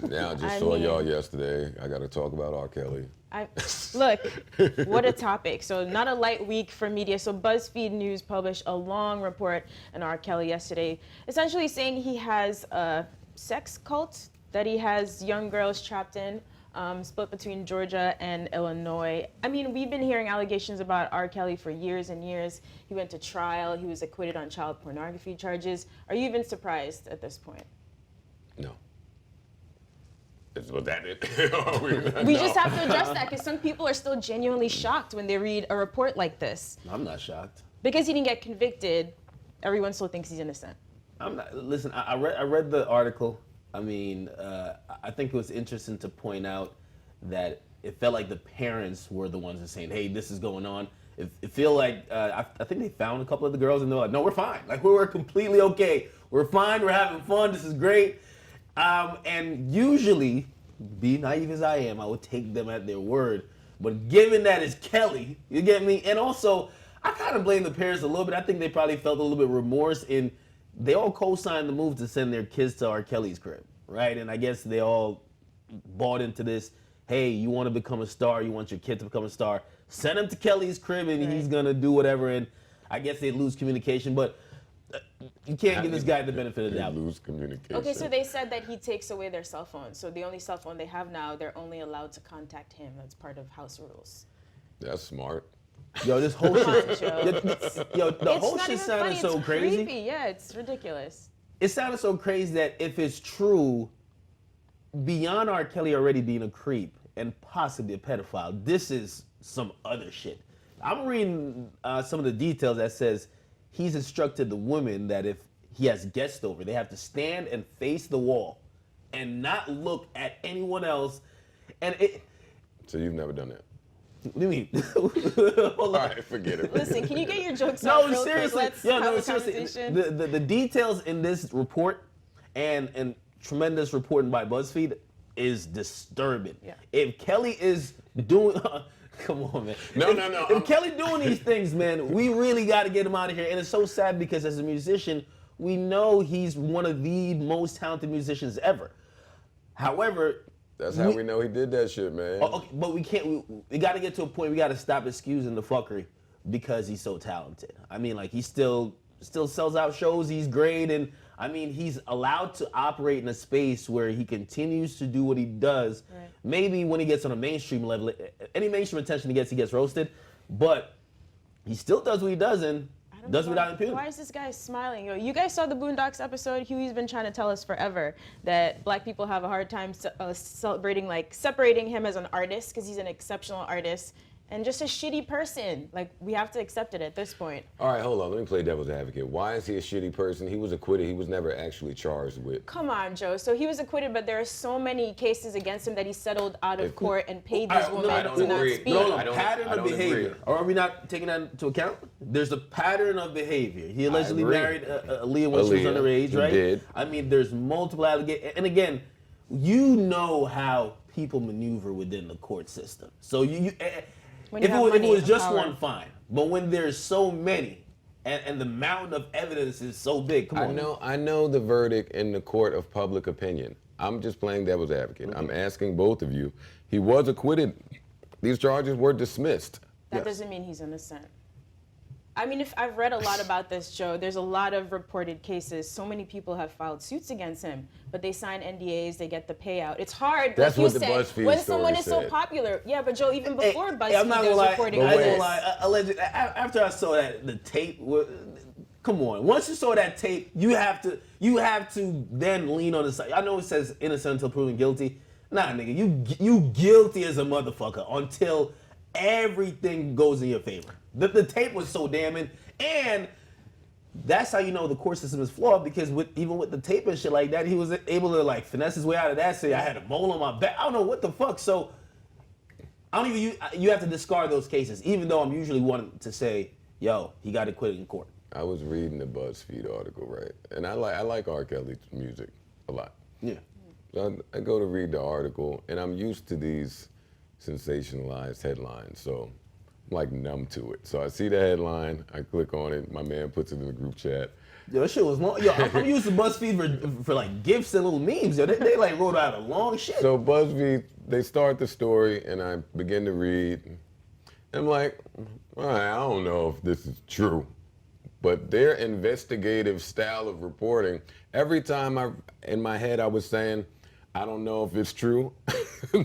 Now I just saw y'all yesterday. I got to talk about R. Kelly. Look, what a topic. So not a light week for media. So BuzzFeed News published a long report on R. Kelly yesterday, essentially saying he has a sex cult that he has young girls trapped in, split between Georgia and Illinois. I mean, we've been hearing allegations about R. Kelly for years and years. He went to trial. He was acquitted on child pornography charges. Are you even surprised at this point? No. Was that it? We just have to address that because some people are still genuinely shocked when they read a report like this. I'm not shocked. Because he didn't get convicted, everyone still thinks he's innocent. I'm not. Listen, I read the article. I mean, I think it was interesting to point out that it felt like the parents were the ones that saying, "Hey, this is going on." It feel like I think they found a couple of the girls and they're like, "No, we're fine. Like we're completely okay. We're fine. We're having fun. This is great." And usually, be naive as I am, I would take them at their word. But given that it's Kelly, you get me? And also, I kind of blame the parents a little bit. I think they probably felt a little bit remorse in they all co-signed the move to send their kids to R. Kelly's crib, right? And I guess they all bought into this, hey, you want to become a star, you want your kid to become a star, send him to Kelly's crib and he's going to do whatever. And I guess they lose communication, but you can't give this guy the benefit of the doubt. Lose communication. Okay, so they said that he takes away their cell phones. So the only cell phone they have now, they're only allowed to contact him. That's part of house rules. That's smart. Yo, this whole shit, yo, the It's whole not shit even sounded funny, so it's crazy. creepy. Yeah, it's ridiculous. It sounded so crazy that if it's true, beyond R. Kelly already being a creep and possibly a pedophile, this is some other shit. I'm reading some of the details that says he's instructed the women that if he has guests over, they have to stand and face the wall and not look at anyone else. And So you've never done that? What do you mean? All right, forget it. Listen, can you get your jokes out real quick? Let's have a conversation. The details in this report and tremendous reporting by BuzzFeed is disturbing. Yeah. If Kelly is doing, come on, man. No. If Kelly doing these things, man, we really got to get him out of here. And it's so sad because as a musician, we know he's one of the most talented musicians ever. However, that's how we know he did that shit, man. Okay, but we can't. We got to get to a point. We got to stop excusing the fuckery because he's so talented. I mean, like he still sells out shows. He's great, and I mean, he's allowed to operate in a space where he continues to do what he does. Right. Maybe when he gets on a mainstream level, any mainstream attention he gets roasted. But he still does what he does, and does without impunity. Why is this guy smiling? You guys saw the Boondocks episode? Huey's been trying to tell us forever that black people have a hard time separating him as an artist because he's an exceptional artist and just a shitty person. Like, we have to accept it at this point. All right, hold on. Let me play devil's advocate. Why is he a shitty person? He was acquitted. He was never actually charged with. Come on, Joe. So he was acquitted, but there are so many cases against him that he settled out of court and paid these women to not speak. Pattern of behavior. Or are we not taking that into account? There's a pattern of behavior. He allegedly married Aaliyah when she was underage, right? He did. I mean, there's multiple allegations. And again, you know how people maneuver within the court system. So if it was just one, fine. But when there's so many, and the mountain of evidence is so big, come on. I know the verdict in the court of public opinion. I'm just playing devil's advocate. Okay. I'm asking both of you. He was acquitted. These charges were dismissed. That doesn't mean he's innocent. I mean, if I've read a lot about this, Joe, there's a lot of reported cases. So many people have filed suits against him, but they sign NDAs, they get the payout. It's hard, that's like what you the said, BuzzFeed when someone is said. so popular. Yeah, but Joe, even before BuzzFeed, I'm not there's gonna reporting lie. of this. Allegedly, after I saw the tape, come on. Once you saw that tape, you have to then lean on the side. I know it says innocent until proven guilty. Nah, nigga, you guilty as a motherfucker until everything goes in your favor. The tape was so damning. And that's how you know the court system is flawed, because even with the tape and shit like that, he was able to like finesse his way out of that. Say I had a mole on my back. I don't know what the fuck. So you have to discard those cases, even though I'm usually wanting to say, yo, he got acquitted in court. I was reading the BuzzFeed article, right? And I like R. Kelly's music a lot. Yeah. So I go to read the article, and I'm used to these sensationalized headlines, so I'm like numb to it. So I see the headline, I click on it, my man puts it in the group chat. Yo, that shit was long. Yo, I'm used to BuzzFeed for like gifs and little memes. Yo, they like wrote out a long shit. So BuzzFeed, they start the story, and I begin to read. I'm like, all right, I don't know if this is true, but their investigative style of reporting, every time in my head I was saying, I don't know if it's true,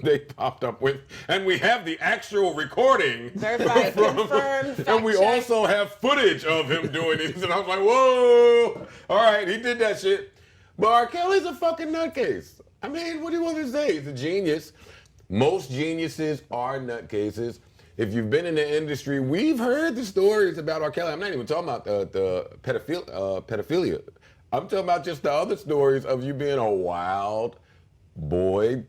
they popped up with, and we have the actual recording. Verified, confirmed, fact and we check. also have footage of him doing this. And I was like, whoa, all right, he did that shit. But R. Kelly's a fucking nutcase. I mean, what do you want to say? He's a genius. Most geniuses are nutcases. If you've been in the industry, we've heard the stories about R. Kelly. I'm not even talking about the pedophilia. I'm talking about just the other stories of you being a wild boy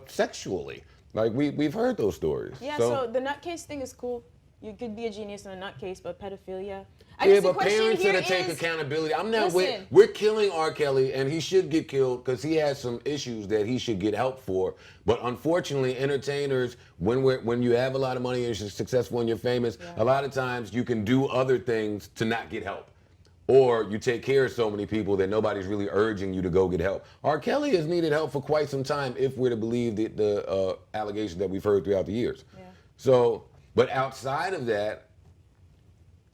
sexually. Like, we've heard those stories. Yeah, so the nutcase thing is cool. You could be a genius and a nutcase, but pedophilia. I Yeah, guess the but question parents here gotta take is, accountability. I'm not Listen. we're killing R. Kelly, and he should get killed because he has some issues that he should get help for. But unfortunately, entertainers, when you have a lot of money and you're successful and you're famous, a lot of times you can do other things to not get help. Or you take care of so many people that nobody's really urging you to go get help. R. Kelly has needed help for quite some time, if we're to believe the allegations that we've heard throughout the years. Yeah. So, but outside of that,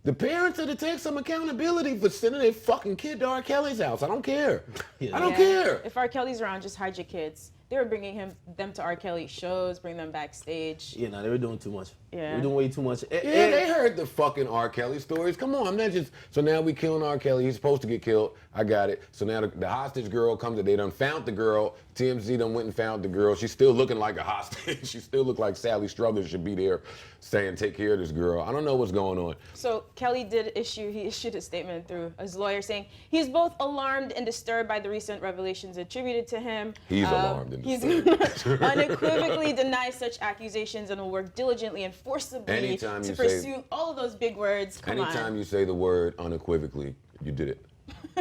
the parents are to take some accountability for sending their fucking kid to R. Kelly's house. I don't care. I don't care. If R. Kelly's around, just hide your kids. They were bringing them to R. Kelly shows, bring them backstage. Yeah, no, they were doing too much. Yeah. They were doing way too much. Yeah, they heard the fucking R. Kelly stories. Come on, I'm not just. So now we killing R. Kelly. He's supposed to get killed. I got it. So now the hostage girl comes and they done found the girl. TMZ done went and found the girl. She's still looking like a hostage. She still look like Sally Struthers should be there saying, take care of this girl. I don't know what's going on. So Kelly he issued a statement through his lawyer saying he's both alarmed and disturbed by the recent revelations attributed to him. He's alarmed and He's disturbed. unequivocally denies such accusations and will work diligently and forcibly Anytime to you pursue say- all of those big words. Come Anytime on. you say the word unequivocally, you did it.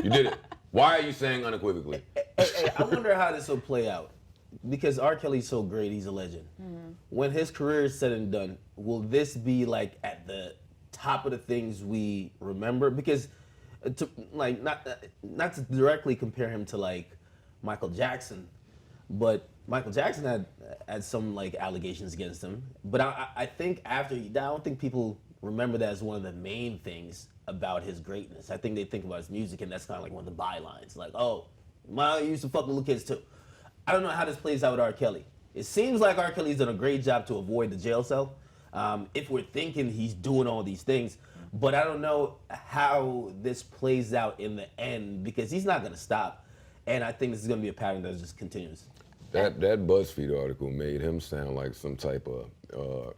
You did it. Why are you saying unequivocally? Hey, I wonder how this will play out. Because R. Kelly's so great, he's a legend. Mm-hmm. When his career is said and done, will this be like at the top of the things we remember? Because to like not to directly compare him to like Michael Jackson, but Michael Jackson had some like allegations against him. But I think after he died, I don't think people remember that as one of the main things about his greatness. I think they think about his music, and that's kind of like one of the bylines. Like, oh, I used to fuck with little kids too. I don't know how this plays out with R. Kelly. It seems like R. Kelly's done a great job to avoid the jail cell. If we're thinking he's doing all these things, but I don't know how this plays out in the end because he's not going to stop. And I think this is going to be a pattern that just continues. That BuzzFeed article made him sound like some type of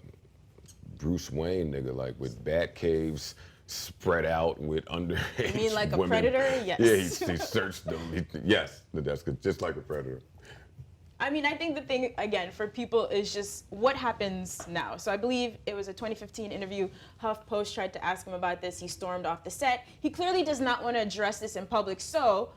Bruce Wayne nigga, like with bat caves spread out with underage You mean like a women. predator? Yes. Yeah, he searched them. Yes, that's good, just like a predator. I mean, I think the thing, again, for people is just what happens now. So I believe it was a 2015 interview. HuffPost tried to ask him about this. He stormed off the set. He clearly does not want to address this in public. So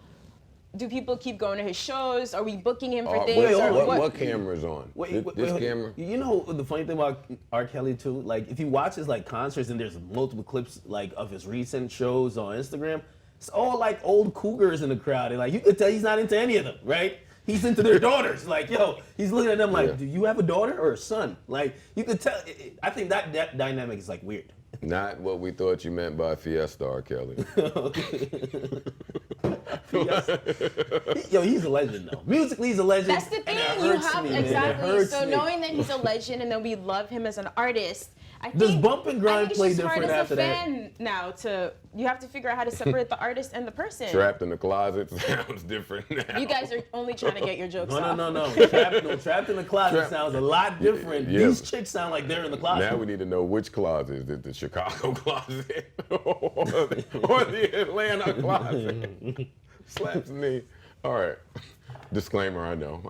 do people keep going to his shows? Are we booking him for things? What camera's on? This camera? You know the funny thing about R. Kelly too? Like if you watch his like concerts and there's multiple clips like of his recent shows on Instagram, it's all like old cougars in the crowd. And like you could tell he's not into any of them, right? He's into their daughters. Like, yo, he's looking at them like, do you have a daughter or a son? Like, you could tell. I think that dynamic is like weird. Not what we thought you meant by Fiesta, R. Kelly. Yo, he's a legend though. Musically, he's a legend. That's the thing. And it You hurts have me, man. It exactly. hurts So me. knowing that he's a legend and that we love him as an artist, I think, Does bump and grind it's play just hard different as after a that? fan now you have to figure out how to separate the artist and the person. Trapped in the closet sounds different now. You guys are only trying to get your jokes off. No. Trapped in the closet sounds a lot different. Yeah. These chicks sound like they're in the closet. Now we need to know which closet. Is it the Chicago closet or the Atlanta closet? Slaps me. All right. Disclaimer, I know.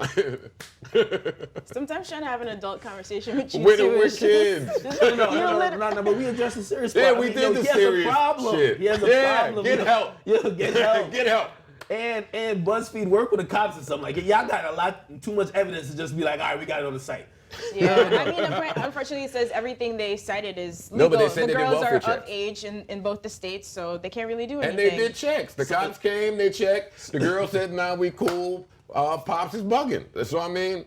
Sometimes trying to have an adult conversation with you We're too. is kids. just- No, but we addressed the serious part. Yeah, we did the he serious has a problem. shit. He has a Yeah, problem. get help. Yeah, get help. Get help. And BuzzFeed work with the cops or something like it. Y'all got a lot too much evidence to just be like, all right, we got it on the site. Yeah, I mean, unfortunately, it says everything they cited is legal. No, but they said the they did girls are welfare of checks. age in both the states, so they can't really do anything. And they did checks. The cops came, they checked. The girl said, "Nah, we cool. Pops is bugging." That's what I mean.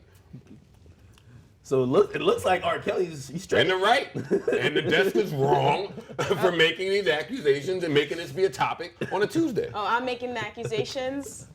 So it looks like R. Kelly's he's straight. And they're right. And the desk is wrong for making these accusations and making this be a topic on a Tuesday. Oh, I'm making the accusations.